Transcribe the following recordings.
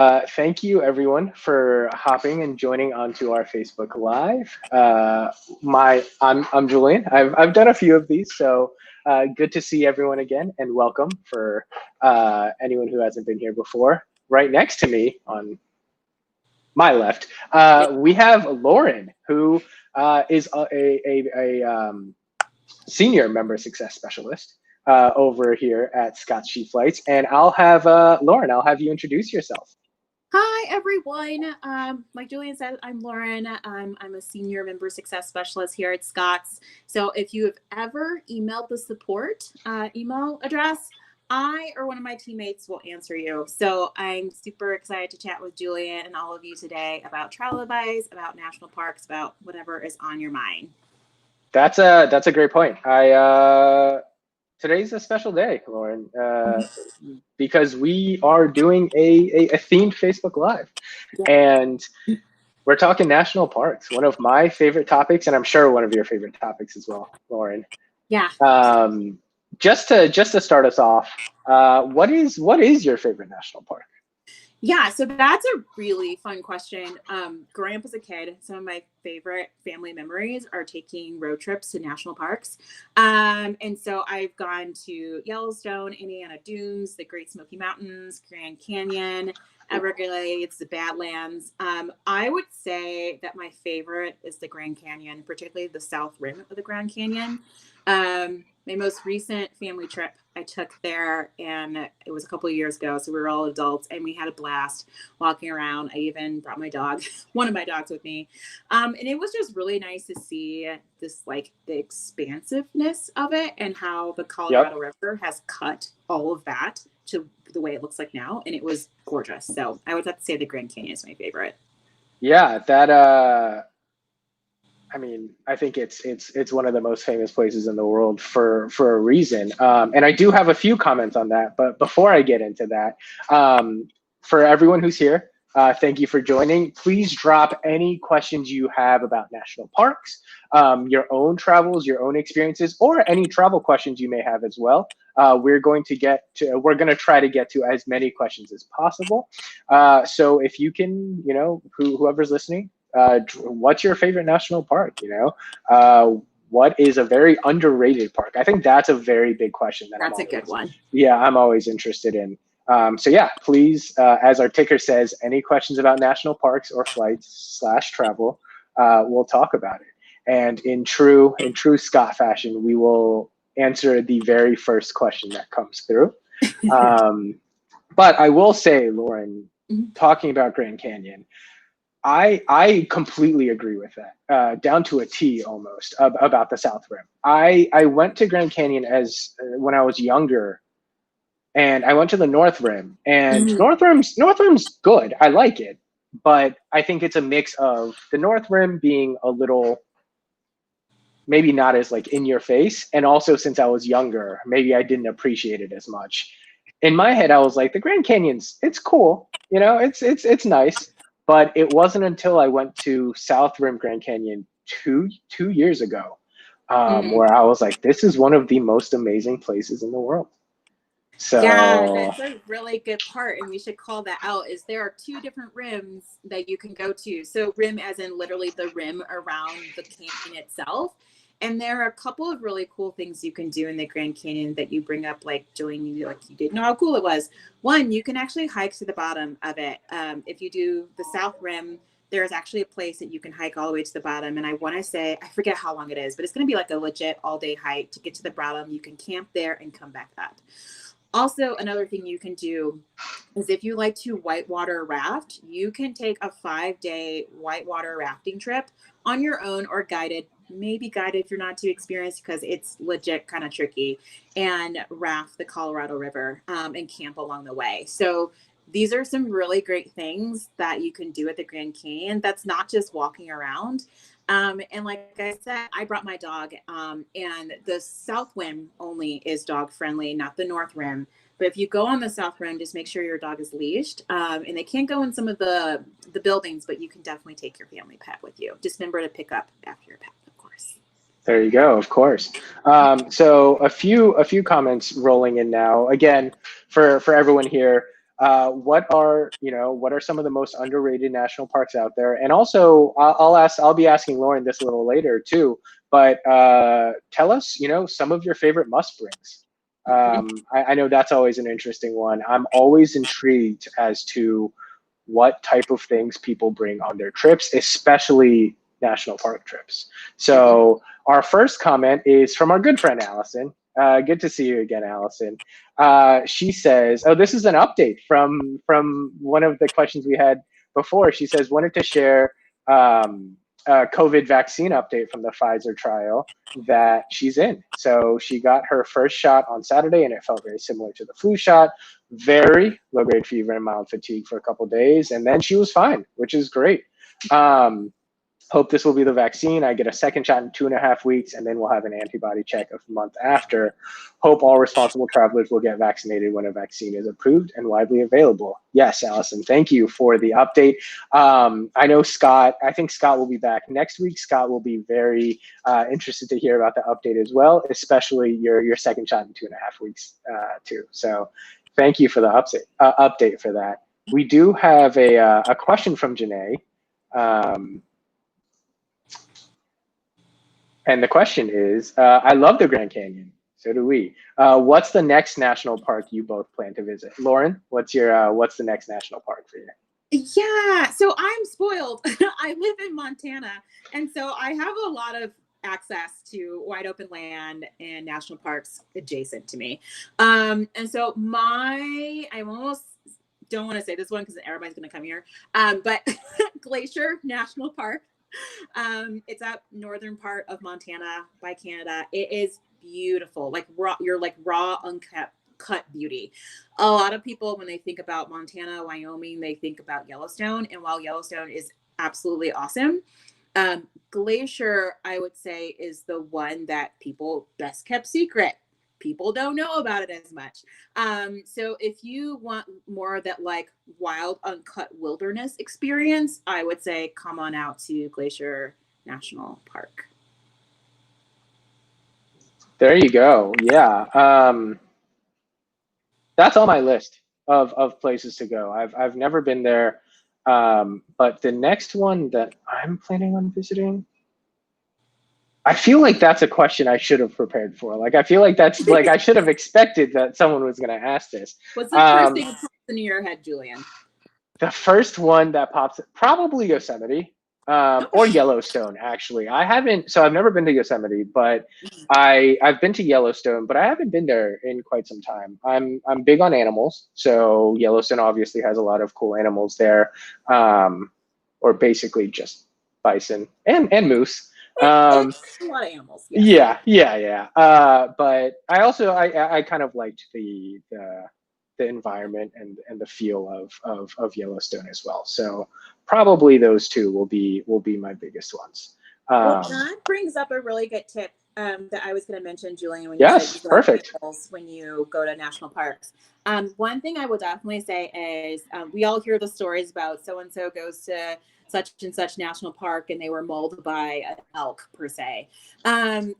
Thank you everyone for hopping and joining onto our Facebook Live. I'm Julian. I've done a few of these, so good to see everyone again, and welcome for anyone who hasn't been here before. Right next to me on my left, we have Lauren, who is a senior member success specialist over here at Scott's Sheet Flights, and I'll have Lauren. I'll have you introduce yourself. Hi, everyone. Like Julian said, I'm Lauren. I'm a senior member success specialist here at Scott's. So if you have ever emailed the support email address, I or one of my teammates will answer you. So I'm super excited to chat with Julian and all of you today about travel advice, about national parks, about whatever is on your mind. That's a great point. Today's a special day, Lauren, because we are doing a themed Facebook Live, and we're talking national parks. One of my favorite topics, and I'm sure one of your favorite topics as well, Lauren. Yeah. Just to start us off, what is your favorite national park? Yeah, so that's a really fun question. Growing up as a kid, some of my favorite family memories are taking road trips to national parks. And so I've gone to Yellowstone, Indiana Dunes, the Great Smoky Mountains, Grand Canyon, Everglades, the Badlands. I would say that my favorite is the Grand Canyon, particularly the south rim of the Grand Canyon. My most recent family trip I took there, and it was a couple of years ago, so we were all adults, and we had a blast walking around. I even brought my dog, one of my dogs, with me, and it was just really nice to see this, like, the expansiveness of it and how the Colorado River has cut all of that to the way it looks like now, and it was gorgeous. So I would have to say the Grand Canyon is my favorite. Yeah, that I mean, I think it's one of the most famous places in the world for a reason. And I do have a few comments on that, but before I get into that, for everyone who's here, thank you for joining. Please drop any questions you have about national parks, your own travels, your own experiences, or any travel questions you may have as well. We're going to try to get to as many questions as possible. So if you can, whoever's listening, what's your favorite national park? What is a very underrated park? I think that's a very big question. That's a good one. Yeah, I'm always interested in. So yeah, please, as our ticker says, any questions about national parks or flights / travel, we'll talk about it. And in true Scott fashion, we will answer the very first question that comes through. But I will say, Lauren, talking about Grand Canyon, I completely agree with that, down to a T almost, about the South Rim. I went to Grand Canyon when I was younger, and I went to the North Rim, and North Rim's good. I like it, but I think it's a mix of the North Rim being a little, maybe not as like in your face, and also since I was younger, maybe I didn't appreciate it as much. In my head, I was like, the Grand Canyon's, it's cool, it's nice. But it wasn't until I went to South Rim Grand Canyon two years ago, where I was like, this is one of the most amazing places in the world. So yeah, that's a really good part, and we should call that out. Is there are two different rims that you can go to. So rim as in literally the rim around the canyon itself. And there are a couple of really cool things you can do in the Grand Canyon that you bring up, like Julian, you didn't know how cool it was. One, you can actually hike to the bottom of it. If you do the South Rim, there's actually a place that you can hike all the way to the bottom. And I want to say, I forget how long it is, but it's going to be like a legit all-day hike to get to the bottom. You can camp there and come back up. Also, another thing you can do is if you like to whitewater raft, you can take a 5-day whitewater rafting trip on your own or guided, maybe guided if you're not too experienced, because it's legit kind of tricky, and raft the Colorado River and camp along the way. So these are some really great things that you can do at the Grand Canyon. That's not just walking around. And like I said, I brought my dog, and the South Rim only is dog friendly, not the North Rim. But if you go on the South Rim, just make sure your dog is leashed. And they can't go in some of the buildings, but you can definitely take your family pet with you. Just remember to pick up after your pet, of course. There you go, of course. So a few comments rolling in now. Again, for everyone here, what are some of the most underrated national parks out there? And also, I'll be asking Lauren this a little later too. But tell us, some of your favorite must brings. I know that's always an interesting one. I'm always intrigued as to what type of things people bring on their trips, especially national park trips. So our first comment is from our good friend Allison. Good to see you again, Allison. She says, "Oh, this is an update from one of the questions we had before." She says, "Wanted to share a COVID vaccine update from the Pfizer trial that she's in. So she got her first shot on Saturday, and it felt very similar to the flu shot. Very low-grade fever and mild fatigue for a couple of days, and then she was fine, which is great. Hope this will be the vaccine. I get a second shot in 2.5 weeks, and then we'll have an antibody check a month after. Hope all responsible travelers will get vaccinated when a vaccine is approved and widely available." Yes, Allison, thank you for the update. I know I think Scott will be back next week. Scott will be very interested to hear about the update as well, especially your second shot in 2.5 weeks too. So thank you for the update for that. We do have a question from Janae. And the question is, I love the Grand Canyon. So do we. What's the next national park you both plan to visit? Lauren, what's the next national park for you? Yeah, so I'm spoiled. I live in Montana, and so I have a lot of access to wide open land and national parks adjacent to me. And so I almost don't want to say this one because everybody's going to come here. But Glacier National Park. It's up northern part of Montana by Canada. It is beautiful, like raw, uncut beauty. A lot of people, when they think about Montana, Wyoming, they think about Yellowstone. And while Yellowstone is absolutely awesome, Glacier, I would say, is the one that people best kept secret. People don't know about it as much. So if you want more of that like wild, uncut wilderness experience, I would say come on out to Glacier National Park. There you go. Yeah. That's on my list of places to go. I've never been there. But the next one that I'm planning on visiting, I feel like that's a question I should have prepared for. Like, I feel like that's like I should have expected that someone was going to ask this. What's the first thing that pops into your head, Julian? The first one that pops, probably Yosemite or Yellowstone. Actually, I've never been to Yosemite, but I've been to Yellowstone, but I haven't been there in quite some time. I'm big on animals, so Yellowstone obviously has a lot of cool animals there, or basically just bison and moose. A lot of animals. Yes. Yeah. But I also I kind of liked the environment and the feel of Yellowstone as well. So probably those two will be my biggest ones. Well, that brings up a really good tip that I was going to mention, Julian. When yes, you perfect. When you go to national parks, one thing I would definitely say is we all hear the stories about so and so goes to such and such national park and they were mauled by an elk per se.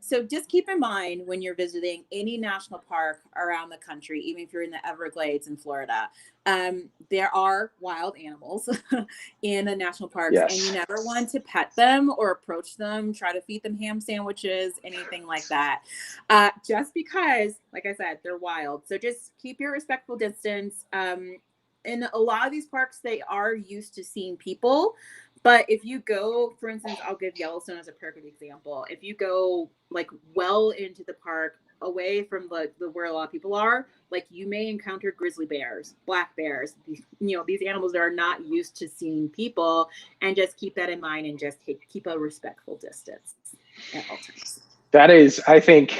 So just keep in mind when you're visiting any national park around the country, even if you're in the Everglades in Florida, there are wild animals in the national parks, yes. And you never want to pet them or approach them, try to feed them ham sandwiches, anything like that. Just because, like I said, they're wild. So just keep your respectful distance. In a lot of these parks, they are used to seeing people. But if you go, for instance, I'll give Yellowstone as a perfect example. If you go like well into the park, away from the where a lot of people are, like you may encounter grizzly bears, black bears, these animals that are not used to seeing people, and just keep that in mind and just keep a respectful distance at all times. That is, I think,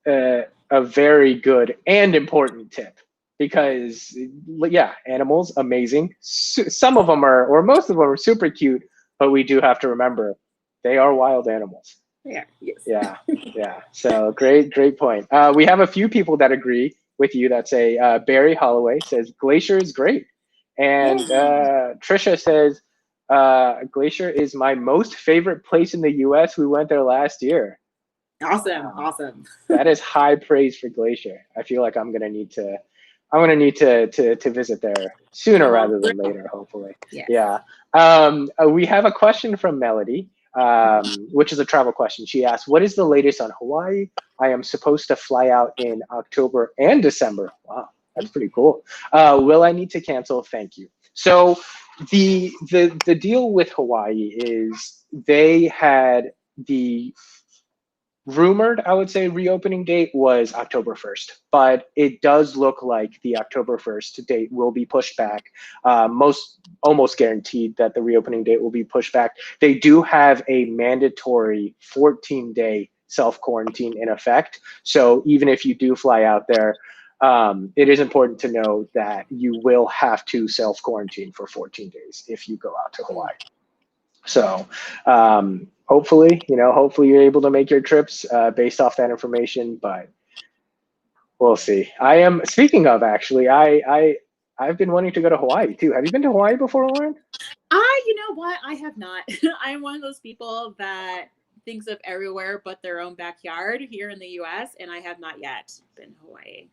a very good and important tip. Because, yeah, animals, amazing. Some of them are, or most of them are super cute, but we do have to remember they are wild animals. Yeah. Yes. Yeah. So great point. We have a few people that agree with you that say Barry Holloway says Glacier is great. And Trisha says Glacier is my most favorite place in the U.S. We went there last year. Awesome. That is high praise for Glacier. I feel like I'm going to need to I'm gonna need to visit there sooner rather than later, hopefully. Yes. Yeah. We have a question from Melody, which is a travel question. She asked, "What is the latest on Hawaii? I am supposed to fly out in October and December. Wow, that's pretty cool. Will I need to cancel? Thank you." So the deal with Hawaii is they had the rumored, I would say, reopening date was October 1st, but it does look like the October 1st date will be pushed back. Almost guaranteed that the reopening date will be pushed back. They do have a mandatory 14-day self-quarantine in effect. So even if you do fly out there, it is important to know that you will have to self-quarantine for 14 days if you go out to Hawaii. So hopefully you're able to make your trips based off that information, but we'll see. Speaking of, actually, I've been wanting to go to Hawaii too. Have you been to Hawaii before, Lauren? You know what? I have not. I'm one of those people that thinks of everywhere but their own backyard here in the US, and I have not yet been to Hawaii.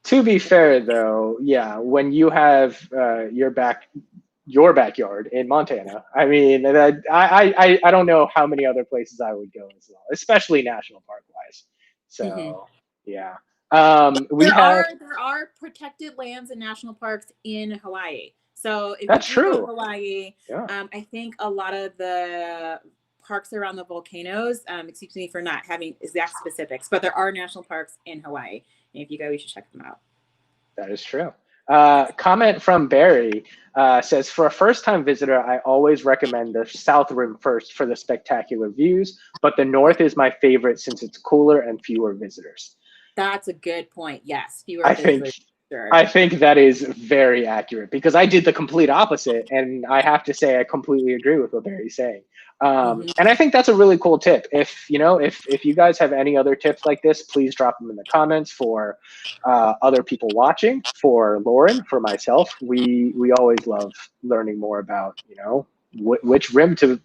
To be fair though, yeah, when you have your backyard in Montana. I mean, I don't know how many other places I would go as well, especially national park wise. So yeah, there are protected lands and national parks in Hawaii. So if that's you do true. go to Hawaii, I think a lot of the parks around the volcanoes, excuse me for not having exact specifics, but there are national parks in Hawaii. And if you go, you should check them out. That is true. Comment from Barry says, for a first-time visitor, I always recommend the South Rim first for the spectacular views, but the North is my favorite since it's cooler and fewer visitors. That's a good point. Yes, fewer visitors. I think that is very accurate because I did the complete opposite, and I have to say I completely agree with what Barry's saying. And I think that's a really cool tip. If you guys have any other tips like this, please drop them in the comments for other people watching, for Lauren, for myself. We always love learning more about which rim to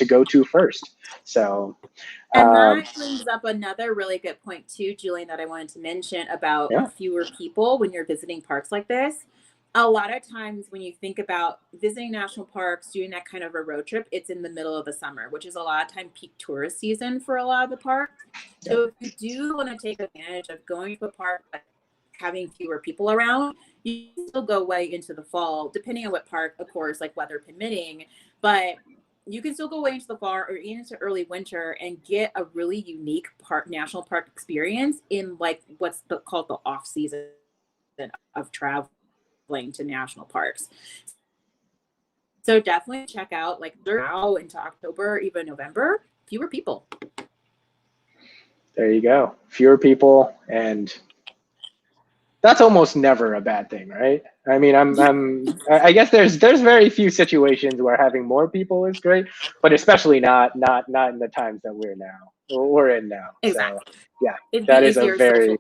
go to first. So. And that brings up another really good point too, Julian, that I wanted to mention about fewer people when you're visiting parks like this. A lot of times when you think about visiting national parks, doing that kind of a road trip, it's in the middle of the summer, which is a lot of time peak tourist season for a lot of the parks. So if you do want to take advantage of going to a park, but having fewer people around, you can still go way into the fall, depending on what park, of course, like weather permitting, but you can still go away into the fall or even into early winter and get a really unique national park experience in like what's called the off season of traveling to national parks. So definitely check out like now into October, even November, fewer people. There you go. Fewer people, and that's almost never a bad thing, right? I mean, I guess there's very few situations where having more people is great, but especially not in the times that we're in now. Exactly. So yeah, that is a very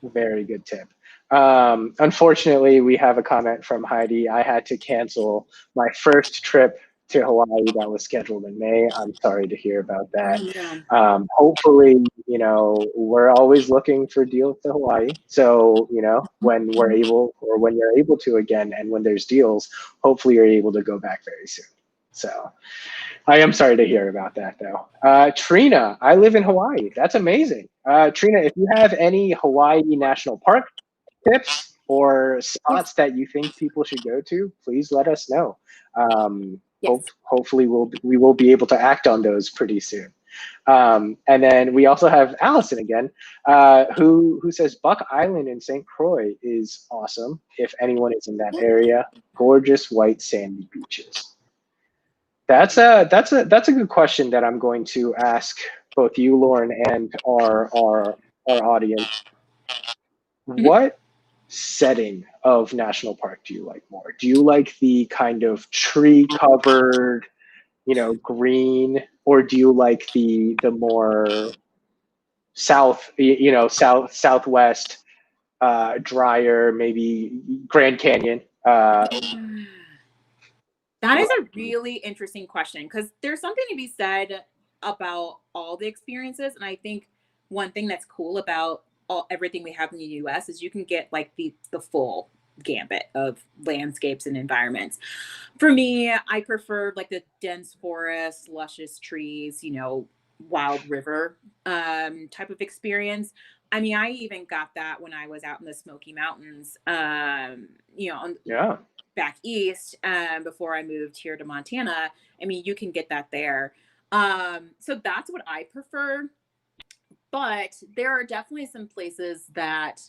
very good tip. Unfortunately, we have a comment from Heidi. I had to cancel my first trip to Hawaii that was scheduled in May. I'm sorry to hear about that. Hopefully, we're always looking for deals to Hawaii. So, when we're able, or when you're able to again, and when there's deals, hopefully you're able to go back very soon. So I am sorry to hear about that though. Trina, I live in Hawaii. That's amazing. Trina, if you have any Hawaii National Park tips or spots that you think people should go to, please let us know. Hopefully we will be able to act on those pretty soon. And then we also have Allison again, who says Buck Island in St. Croix is awesome. If anyone is in that area, gorgeous white sandy beaches. That's a good question that I'm going to ask both you, Lauren, and our audience. What setting of national park do you like more? Do you like the kind of tree covered, green, or do you like the more southwest, drier, maybe Grand Canyon? That is a really interesting question because there's something to be said about all the experiences. And I think one thing that's cool about everything we have in the US is you can get like the full gambit of landscapes and environments. For me, I prefer like the dense forest, luscious trees, you know, wild river type of experience. I mean, I even got that when I was out in the Smoky Mountains, you know, Yeah. back east, before I moved here to Montana. I mean, you can get that there. So that's what I prefer. But there are definitely some places that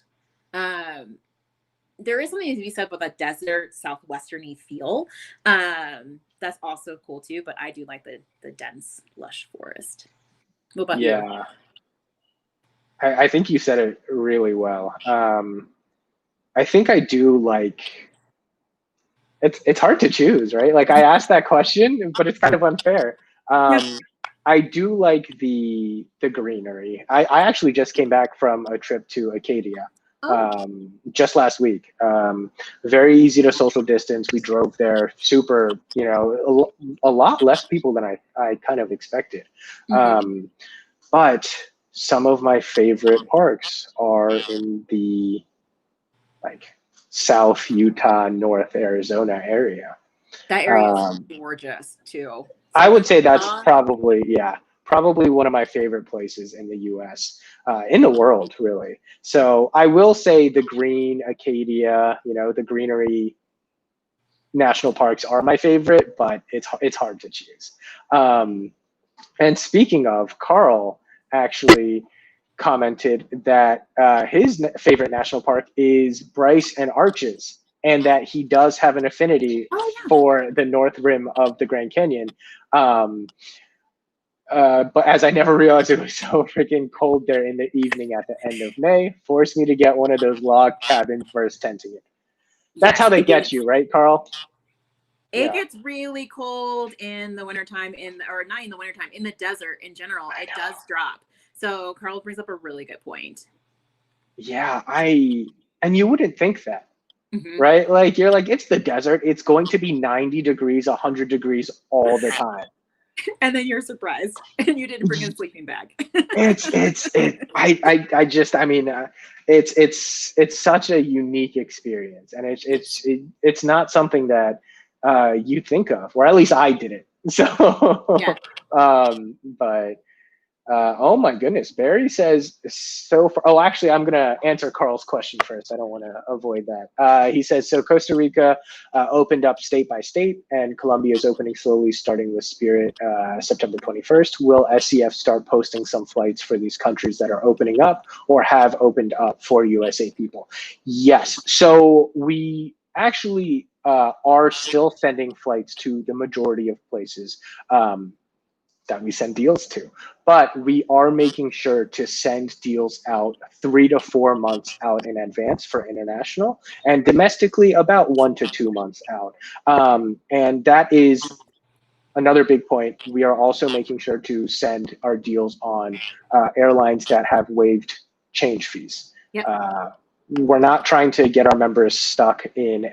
there is something to be said about that desert southwesterny feel. That's also cool too. But I do like the dense, lush forest. What about you? Yeah. I think you said it really well. I think I do like it's hard to choose, right? Like I asked that question, but it's kind of unfair. Yeah. I do like the greenery. I actually just came back from a trip to Acadia Oh, just last week. Very easy to social distance. We drove there, super, you know, a lot less people than I kind of expected. mhm. But some of my favorite parks are in the like South Utah, North Arizona area. That area is Um, gorgeous too. I South would say that's Utah. probably, yeah, probably one of my favorite places in the US, in the world, really. So I will say the green Acadia, you know, the greenery national parks are my favorite, but it's hard to choose. Um, and speaking of, Carl actually commented that his favorite national park is Bryce and Arches, and that he does have an affinity Oh yeah. for the north rim of the Grand Canyon. Um, but as I never realized it was so freaking cold there in the evening at the end of May, forced me to get one of those log cabins versus tenting it. That's Yes, how they get you, right, Carl? it Yeah. gets really cold in the wintertime or not in the wintertime, in the desert in general. I It know. does drop. So Carl brings up a really good point. Yeah, and you wouldn't think that, Hmm. right? Like you're like, it's the desert. It's going to be 90 degrees, 100 degrees all the time. And then you're surprised and you didn't bring a sleeping bag. I just, I mean, it's such a unique experience, and it's not something that you think of, or at least I didn't. Yeah. So, but oh my goodness, Barry says so far. Oh, actually, I'm gonna answer Carl's question first. I don't want to avoid that. He says so. Costa Rica opened up state by state, and Colombia is opening slowly, starting with Spirit September 21st. Will SCF start posting some flights for these countries that are opening up or have opened up for USA people? Yes. So we actually are still sending flights to the majority of places. That we send deals to. But we are making sure to send deals out 3 to 4 months out in advance for international, and domestically about 1 to 2 months out. And that is another big point. We are also making sure to send our deals on airlines that have waived change fees. Yep. We're not trying to get our members stuck in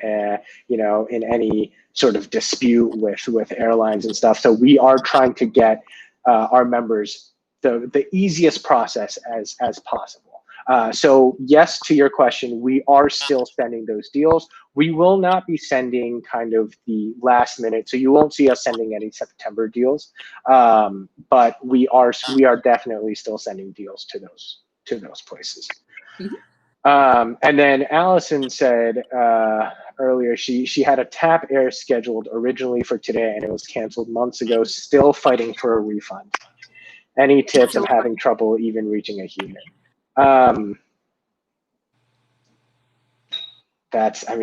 in any sort of dispute with airlines and stuff. So we are trying to get our members the easiest process as possible. So yes, to your question, we are still sending those deals. We will not be sending kind of the last minute, so you won't see us sending any September deals. But we are definitely still sending deals to those places. Mhm. And then Allison said earlier she had a TAP Air scheduled originally for today, and it was canceled months ago. Still fighting for a refund. Any tips? I'm So having trouble even reaching a human. Um, that's a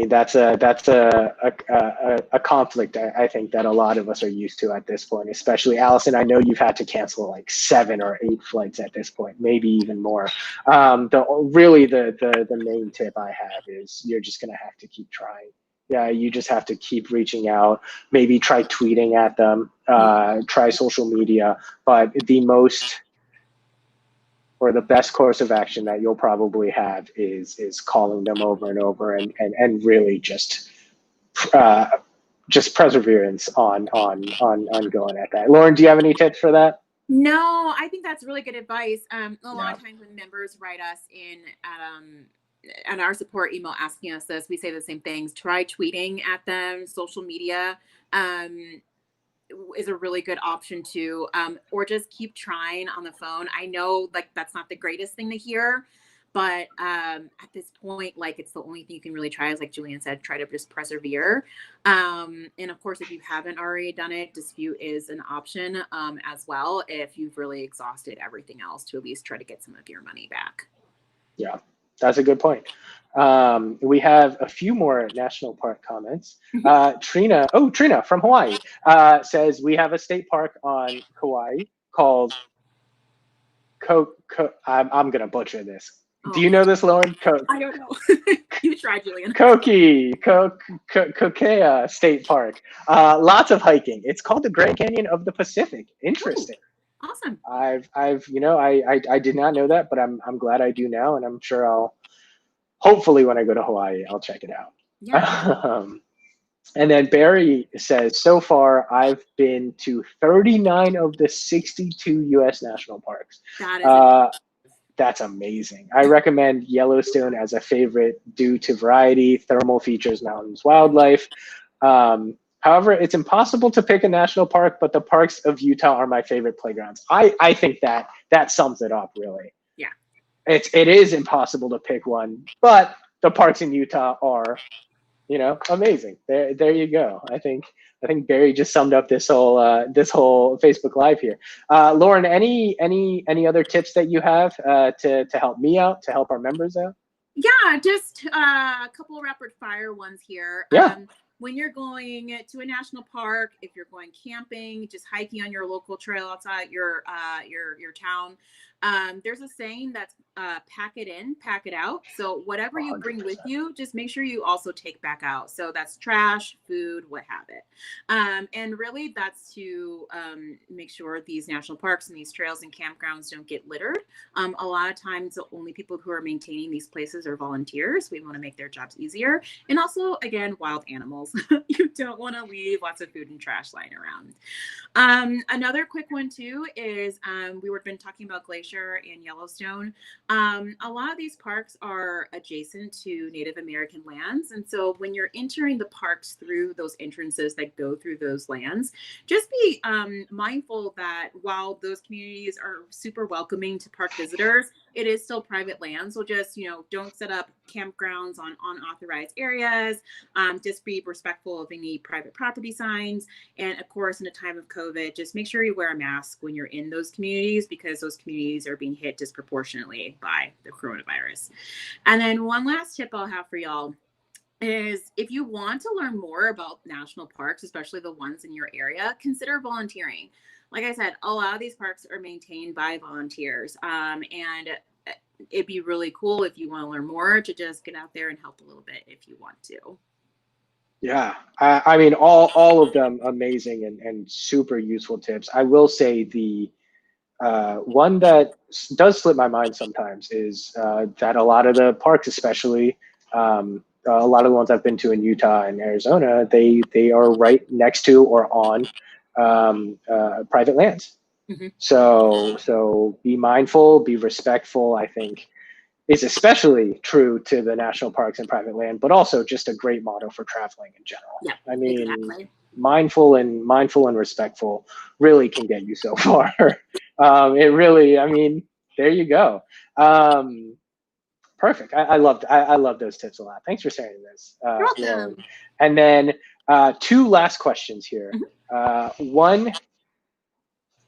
conflict I think that a lot of us are used to at this point, especially Allison. I know you've had to cancel like 7 or 8 flights at this point, maybe even more. The main tip I have is you're just gonna have to keep trying. Yeah, you just have to keep reaching out, maybe try tweeting at them, try social media, but the best course of action that you'll probably have is calling them over and over and really just perseverance on going at that. Lauren, do you have any tips for that? No, I think that's really good advice. A lot Yeah. of times when members write us in at our support email asking us this, we say the same things. Try tweeting at them. Social media um, is a really good option too, or just keep trying on the phone. I know like that's not the greatest thing to hear, but at this point, like it's the only thing you can really try is like Julian said, try to just persevere. And of course, if you haven't already done it, dispute is an option as well if you've really exhausted everything else to at least try to get some of your money back. Yeah, that's a good point. We have a few more national park comments. Trina from Hawaii says we have a state park on Kauai called I'm gonna butcher this. Do you know this, Lauren? I don't know. You try, Julian. Kokee, Kokea State Park. Lots of hiking. It's called the Grand Canyon of the Pacific. Interesting. Ooh, awesome. I did not know that, but I'm glad I do now, and I'm sure I'll hopefully when I go to Hawaii, I'll check it out. Yeah. And then Barry says, so far I've been to 39 of the 62 U.S. national parks. That is that's amazing. I recommend Yellowstone as a favorite due to variety, thermal features, mountains, wildlife. However, it's impossible to pick a national park, but the parks of Utah are my favorite playgrounds. I think that sums it up, really. Yeah. It is impossible to pick one, but the parks in Utah are, amazing. There you go. I think Barry just summed up this whole Facebook Live here. Lauren, any other tips that you have to help me out, to help our members out? Yeah, just a couple of rapid fire ones here. Yeah. When you're going to a national park, if you're going camping, just hiking on your local trail outside your town, there's a saying that's pack it in, pack it out. So whatever you bring 100%. with you, just make sure you also take back out. So that's trash, food, what have it. And really that's to make sure these national parks and these trails and campgrounds don't get littered. A lot of times the only people who are maintaining these places are volunteers. We want to make their jobs easier. And also, again, wild animals. You don't want to leave lots of food and trash lying around. Another quick one too is we've been talking about Glacier and Yellowstone. A lot of these parks are adjacent to Native American lands. And so when you're entering the parks through those entrances that go through those lands, just be mindful that while those communities are super welcoming to park visitors, it is still private land. So just, don't set up campgrounds on unauthorized areas. Just be respectful of any private property signs. And of course, in a time of COVID, just make sure you wear a mask when you're in those communities because those communities are being hit disproportionately by the coronavirus. And then one last tip I'll have for y'all is if you want to learn more about national parks, especially the ones in your area, consider volunteering. Like I said, a lot of these parks are maintained by volunteers. And it'd be really cool if you want to learn more to just get out there and help a little bit if you want to. Yeah, I mean, all of them amazing and super useful tips. I will say the one that does slip my mind sometimes is that a lot of the parks, especially a lot of the ones I've been to in Utah and Arizona, they are right next to or on private lands. Mm-hmm. So be mindful, be respectful. I think is especially true to the national parks and private land, but also just a great motto for traveling in general. Yeah, I mean, exactly. mindful and respectful really can get you so far. It really, I mean, there you go. Perfect. I love those tips a lot. Thanks for sharing this. You're welcome. And then two last questions here. Mm-hmm. One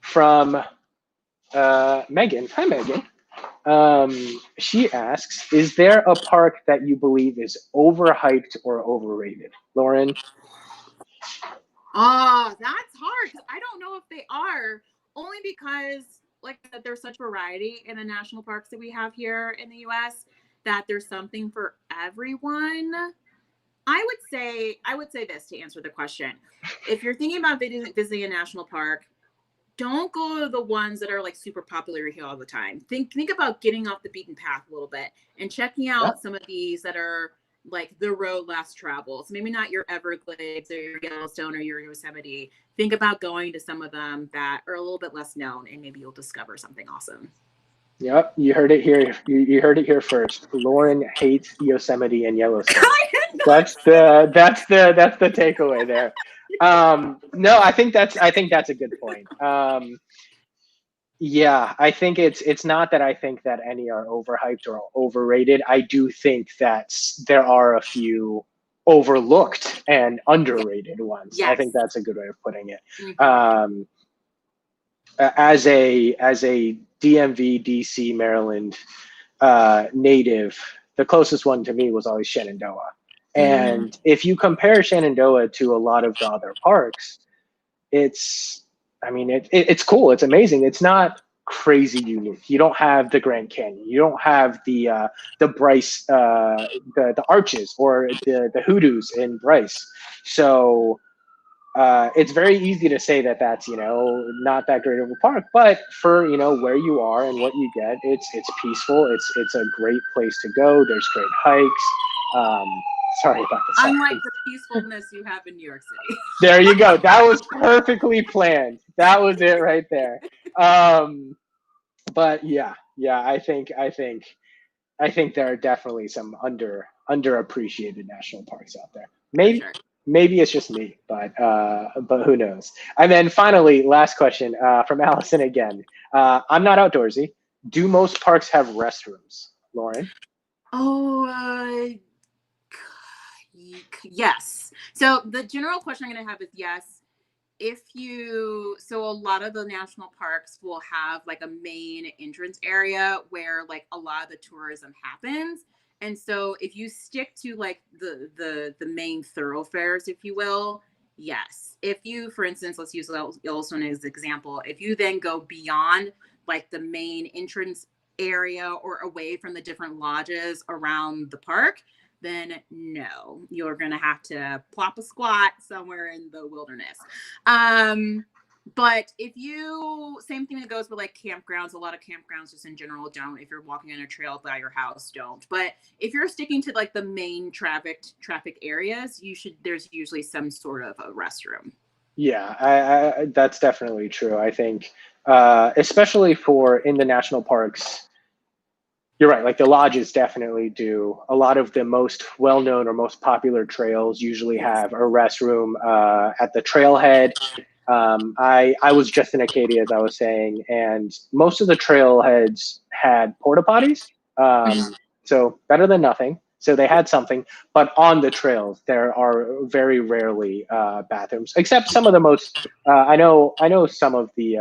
from Megan. Hi, Megan. She asks, is there a park that you believe is overhyped or overrated? Lauren? Oh, that's hard because I don't know if they are, only because, like I said, there's such variety in the national parks that we have here in the U.S. that there's something for everyone. I would say this to answer the question. If you're thinking about visiting a national park, don't go to the ones that are like super popular here all the time. Think about getting off the beaten path a little bit and checking out some of these that are like the road less traveled. So maybe not your Everglades or your Yellowstone or your Yosemite. Think about going to some of them that are a little bit less known, and maybe you'll discover something awesome. Yep, you heard it here. You heard it here first. Lauren hates Yosemite and Yellowstone. That's the takeaway there. No, I think that's a good point. Yeah, I think it's not that I think that any are overhyped or overrated. I do think that there are a few overlooked and underrated ones. Yes. I think that's a good way of putting it. Mm-hmm. As a DMV, DC, Maryland native, the closest one to me was always Shenandoah. And if you compare Shenandoah to a lot of the other parks, it's cool. It's amazing. It's not crazy unique. You don't have the Grand Canyon. You don't have the Bryce, the arches or the hoodoos in Bryce. So it's very easy to say that that's not that great of a park. But for where you are and what you get, it's peaceful. It's a great place to go. There's great hikes. Sorry about the silence. Unlike the peacefulness you have in New York City. There you go. That was perfectly planned. That was it right there. But yeah, I think there are definitely some underappreciated national parks out there. Maybe it's just me, but who knows? And then finally, last question from Allison again. I'm not outdoorsy. Do most parks have restrooms, Lauren? Oh, yes. So the general question I'm going to have is yes. So a lot of the national parks will have like a main entrance area where like a lot of the tourism happens. And so if you stick to like the main thoroughfares, if you will, yes. If you, for instance, let's use Yellowstone as an example. If you then go beyond like the main entrance area or away from the different lodges around the park, then no, you're going to have to plop a squat somewhere in the wilderness. But same thing that goes with like campgrounds. A lot of campgrounds just in general don't. If you're walking on a trail by your house, don't. But if you're sticking to like the main traffic areas, there's usually some sort of a restroom. Yeah, I that's definitely true. I think, especially for in the national parks, you're right. Like the lodges definitely do. A lot of the most well-known or most popular trails usually have a restroom at the trailhead. I was just in Acadia, as I was saying, and most of the trailheads had porta potties. So better than nothing. So they had something, but on the trails there are very rarely bathrooms, except some of the most. I know some of the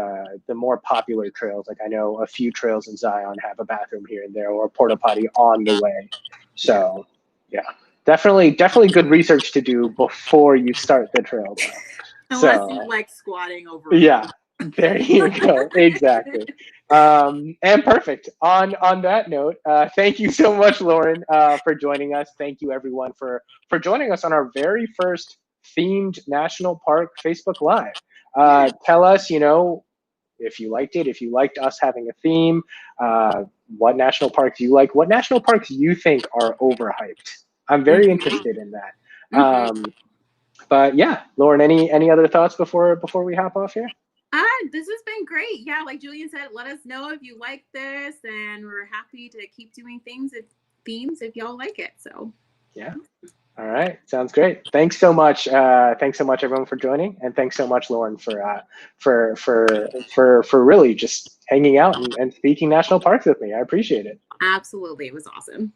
more popular trails. Like I know a few trails in Zion have a bathroom here and there or a porta potty on the way. So yeah, definitely good research to do before you start the trail. Unless you like squatting over. Yeah, there you go. Exactly. And perfect. On that note, thank you so much, Lauren, for joining us. Thank you, everyone, for joining us on our very first themed national park Facebook Live. Tell us, if you liked it, if you liked us having a theme, what national parks you like, what national parks you think are overhyped. I'm very interested in that. But yeah, Lauren, any other thoughts before we hop off here? This has been great. Yeah, like Julian said, let us know if you like this, and we're happy to keep doing themes if y'all like it. So yeah. All right, sounds great. Thanks so much. Thanks so much, everyone, for joining, and thanks so much, Lauren, for really just hanging out and speaking national parks with me. I appreciate it. Absolutely, it was awesome.